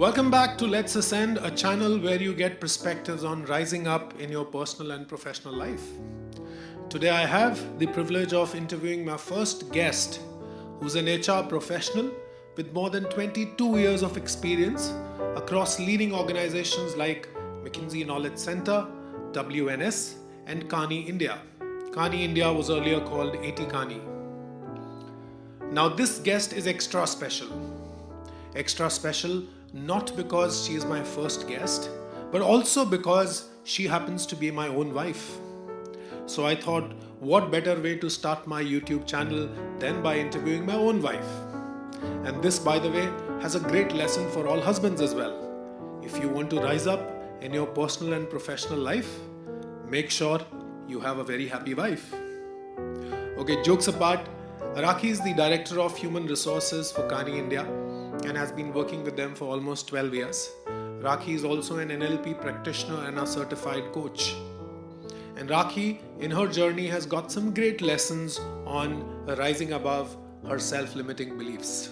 Welcome back to Let's Ascend, a channel where you get perspectives on rising up in your personal and professional life. Today I have the privilege of interviewing my first guest, who's an HR professional with more than 22 years of experience across leading organizations like McKinsey Knowledge Center, WNS, and Kearney India. Kearney India was earlier called A.T. Kearney. Now this guest is extra special. Extra special not because she is my first guest, but also because she happens to be my own wife. So I thought, what better way to start my YouTube channel than by interviewing my own wife? And this, by the way, has a great lesson for all husbands as well. If you want to rise up in your personal and professional life, make sure you have a very happy wife. Okay, jokes apart, Rakhi is the Director of Human Resources for Kearney India and has been working with them for almost 12 years. Rakhi is also an NLP practitioner and a certified coach. And Rakhi, in her journey, has got some great lessons on rising above her self-limiting beliefs.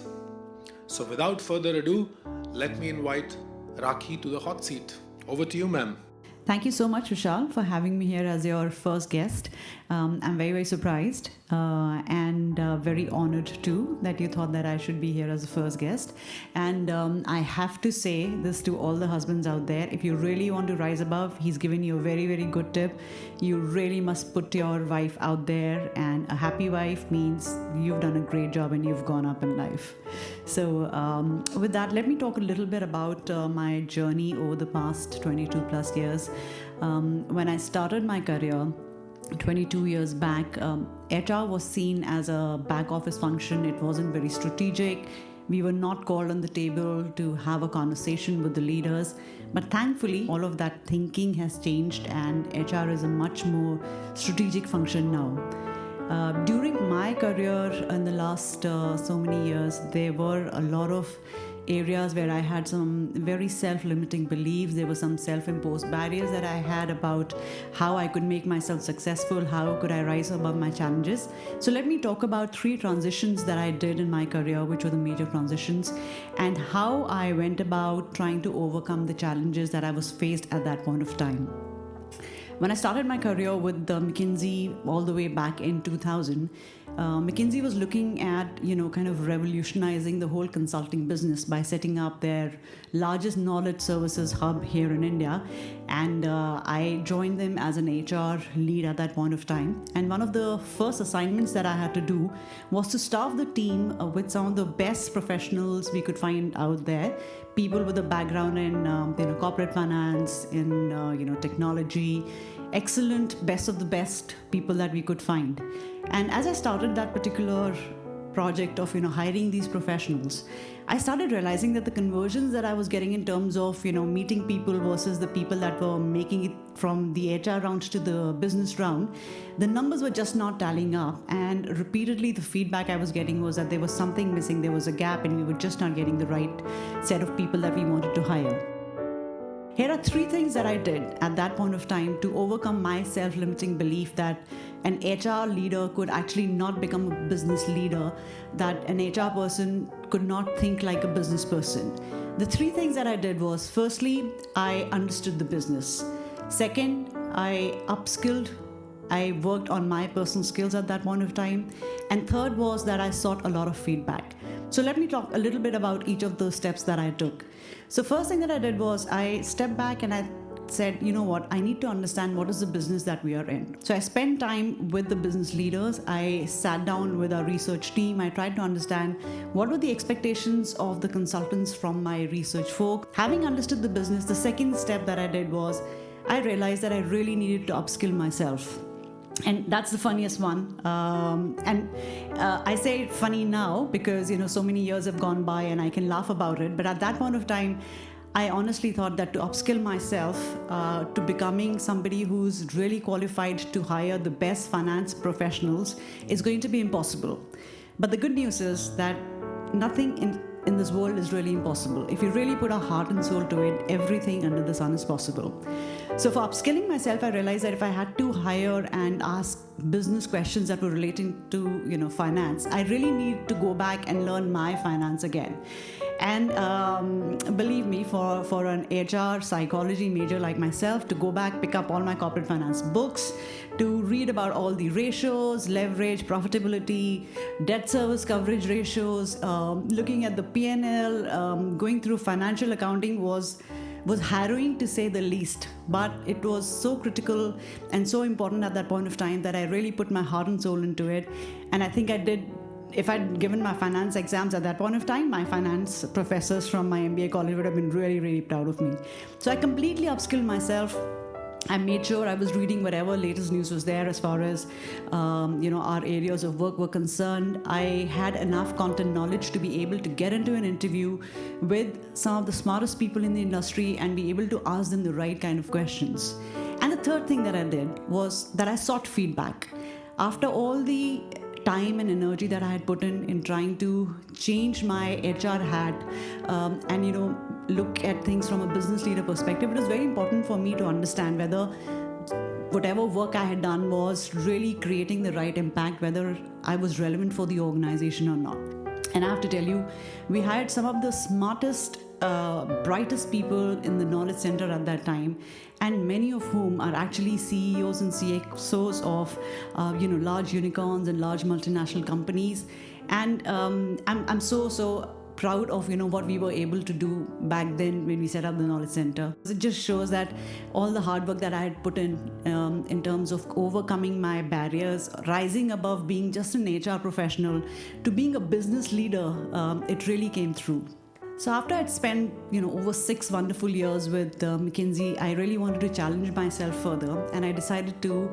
So without further ado, let me invite Rakhi to the hot seat. Over to you, ma'am. Thank you so much, Vishal, for having me here as your first guest. I'm very, very surprised and very honored too that you thought that I should be here as a first guest. And I have to say this to all the husbands out there. If you really want to rise above, he's given you a very, very good tip. You really must put your wife out there, and a happy wife means you've done a great job and you've gone up in life. So with that, let me talk a little bit about my journey over the past 22 plus years. When I started my career 22 years back, HR was seen as a back office function. It wasn't very strategic. We were not called on the table to have a conversation with the leaders. But thankfully, all of that thinking has changed, and HR is a much more strategic function now. During my career in the last so many years, there were a lot of areas where I had some very self-limiting beliefs. There were some self-imposed barriers that I had about how I could make myself successful, how could I rise above my challenges. So let me talk about 3 transitions that I did in my career, which were the major transitions, and how I went about trying to overcome the challenges that I was faced at that point of time. When I started my career with McKinsey all the way back in 2000, McKinsey was looking at, kind of revolutionizing the whole consulting business by setting up their largest knowledge services hub here in India. And I joined them as an HR lead at that point of time. And one of the first assignments that I had to do was to staff the team with some of the best professionals we could find out there. People with a background in corporate finance, in technology, excellent, best of the best people that we could find. And as I started that particular project of hiring these professionals, I started realizing that the conversions that I was getting in terms of meeting people versus the people that were making it from the HR round to the business round, the numbers were just not tallying up. And repeatedly the feedback I was getting was that there was something missing, there was a gap, and we were just not getting the right set of people that we wanted to hire. Here are 3 things that I did at that point of time to overcome my self-limiting belief that an HR leader could actually not become a business leader, that an HR person could not think like a business person. The 3 things that I did was, firstly, I understood the business. Second, I upskilled. I worked on my personal skills at that point of time. And third was that I sought a lot of feedback. So let me talk a little bit about each of those steps that I took. So first thing that I did was I stepped back and I said, I need to understand what is the business that we are in. So I spent time with the business leaders. I sat down with our research team. I tried to understand what were the expectations of the consultants from my research folk. Having understood the business, the second step that I did was I realized that I really needed to upskill myself. And that's the funniest one. I say it funny now because, so many years have gone by and I can laugh about it. But at that point of time, I honestly thought that to upskill myself to becoming somebody who's really qualified to hire the best finance professionals is going to be impossible. But the good news is that nothing in this world is really impossible. If you really put our heart and soul to it, everything under the sun is possible. So for upskilling myself, I realized that if I had to hire and ask business questions that were relating to, finance, I really need to go back and learn my finance again. And believe me, for an HR psychology major like myself to go back, pick up all my corporate finance books, to read about all the ratios, leverage, profitability, debt service coverage ratios, looking at the P&L, going through financial accounting was harrowing to say the least, but it was so critical and so important at that point of time that I really put my heart and soul into it. And I think I did. If I'd given my finance exams at that point of time, my finance professors from my MBA college would have been really, really proud of me. So I completely upskilled myself. I made sure I was reading whatever latest news was there as far as our areas of work were concerned. I had enough content knowledge to be able to get into an interview with some of the smartest people in the industry and be able to ask them the right kind of questions. And the third thing that I did was that I sought feedback. After all the time and energy that I had put in trying to change my HR hat and look at things from a business leader perspective, it was very important for me to understand whether whatever work I had done was really creating the right impact, whether I was relevant for the organization or not. And I have to tell you, we hired some of the smartest, brightest people in the knowledge center at that time, and many of whom are actually CEOs and CXOs of large unicorns and large multinational companies. And I'm so proud of what we were able to do back then when we set up the knowledge center. It just shows that all the hard work that I had put in terms of overcoming my barriers, rising above being just an HR professional to being a business leader, it really came through. So after I'd spent over 6 wonderful years with McKinsey, I really wanted to challenge myself further, and I decided to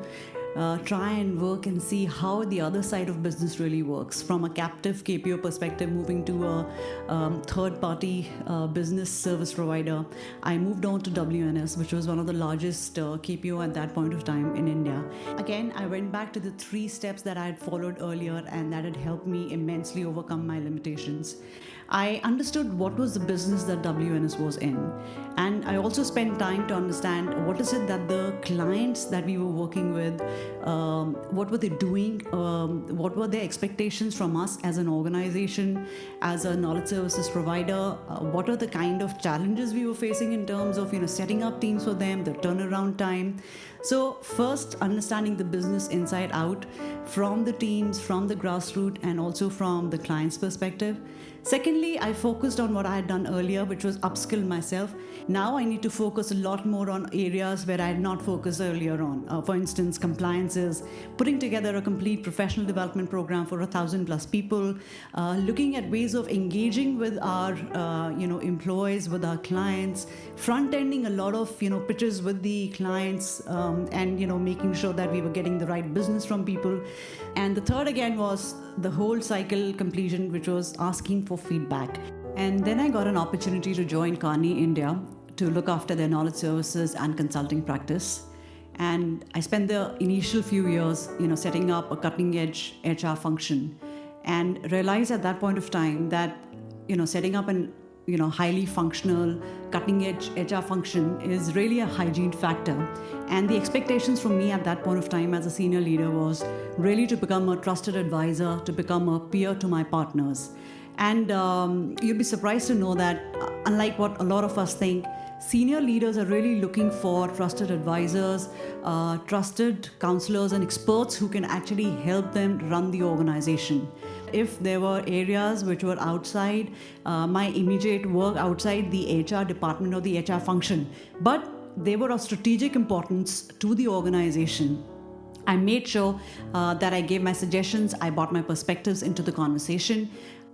try and work and see how the other side of business really works. From a captive KPO perspective, moving to a third-party business service provider, I moved on to WNS, which was one of the largest KPO at that point of time in India. Again, I went back to the 3 steps that I had followed earlier, and that had helped me immensely overcome my limitations. I understood what was the business that WNS was in, and I also spent time to understand what is it that the clients that we were working with, what were they doing, what were their expectations from us as an organization, as a knowledge services provider, what are the kind of challenges we were facing in terms of setting up teams for them, the turnaround time. So first, understanding the business inside out from the teams, from the grassroots, and also from the client's perspective. Secondly, I focused on what I had done earlier, which was upskill myself. Now I need to focus a lot more on areas where I had not focused earlier on. For instance, compliances, putting together a complete professional development program for 1,000+ people, looking at ways of engaging with our employees, with our clients, front-ending a lot of pitches with the clients, and making sure that we were getting the right business from people. And the third again was the whole cycle completion, which was asking for feedback. And then I got an opportunity to join Kearney India to look after their knowledge services and consulting practice. And I spent the initial few years, setting up a cutting-edge HR function, and realized at that point of time that, setting up an highly functional, cutting-edge HR function is really a hygiene factor. And the expectations from me at that point of time as a senior leader was really to become a trusted advisor, to become a peer to my partners. And you'd be surprised to know that, unlike what a lot of us think, senior leaders are really looking for trusted advisors, trusted counselors and experts who can actually help them run the organization. If there were areas which were outside my immediate work, outside the HR department or the HR function, but they were of strategic importance to the organization, I made sure that I gave my suggestions, I brought my perspectives into the conversation.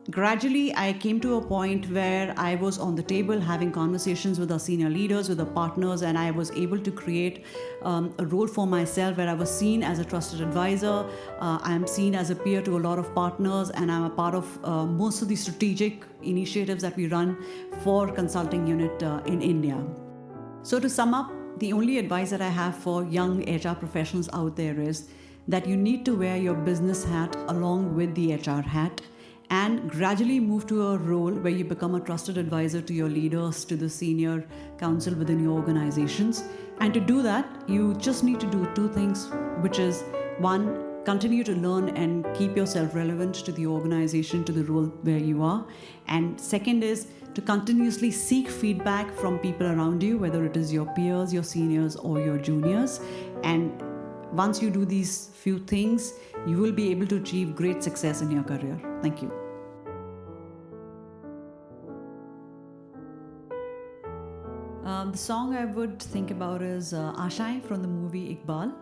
Gradually, I came to a point where I was on the table having conversations with our senior leaders, with our partners, and I was able to create a role for myself where I was seen as a trusted advisor. I'm seen as a peer to a lot of partners, and I'm a part of most of the strategic initiatives that we run for consulting unit in India. So to sum up, the only advice that I have for young HR professionals out there is that you need to wear your business hat along with the HR hat, and gradually move to a role where you become a trusted advisor to your leaders, to the senior council within your organizations. And to do that, you just need to do 2 things, which is 1, continue to learn and keep yourself relevant to the organization, to the role where you are. And second is to continuously seek feedback from people around you, whether it is your peers, your seniors, or your juniors. And once you do these few things, you will be able to achieve great success in your career. Thank you. The song I would think about is Ashaएं from the movie Iqbal.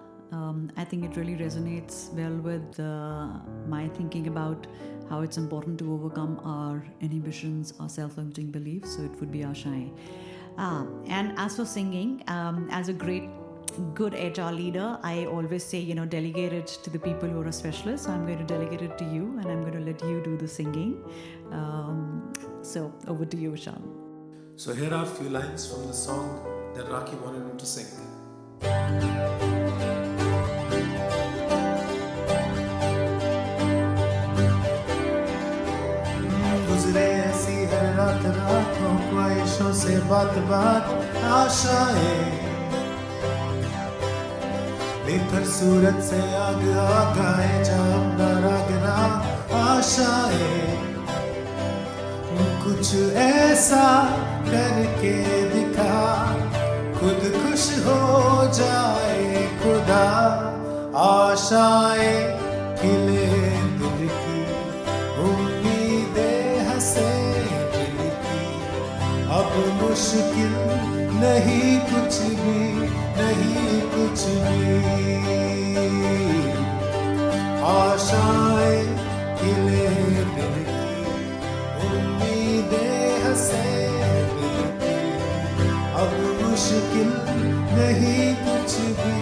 I think it really resonates well with my thinking about how it's important to overcome our inhibitions, our self-limiting beliefs. So it would be Ashaएं. And as for singing, as a good HR leader, I always say, delegate it to the people who are specialists. So I'm going to delegate it to you, and I'm going to let you do the singing. So over to you, Vishal. So here are a few lines from the song that Rakhi wanted him to sing. गुजरे ऐसी हर रात रातों ख्वाहिशों से बात बात आशाएं निखर सूरत से आग आगाए जामदा रागना आशाएं कुछ ऐसा करके दिखा खुद खुश हो जाए खुदा आशाएं खिले दिल की उम्मीदें हंसे दिल की अब मुश्किल नहीं कुछ भी नहीं कुछ भी आशाएं खिले दिल की उम्मीदें हंसे दिल की अब मुश्किल नहीं कुछ भी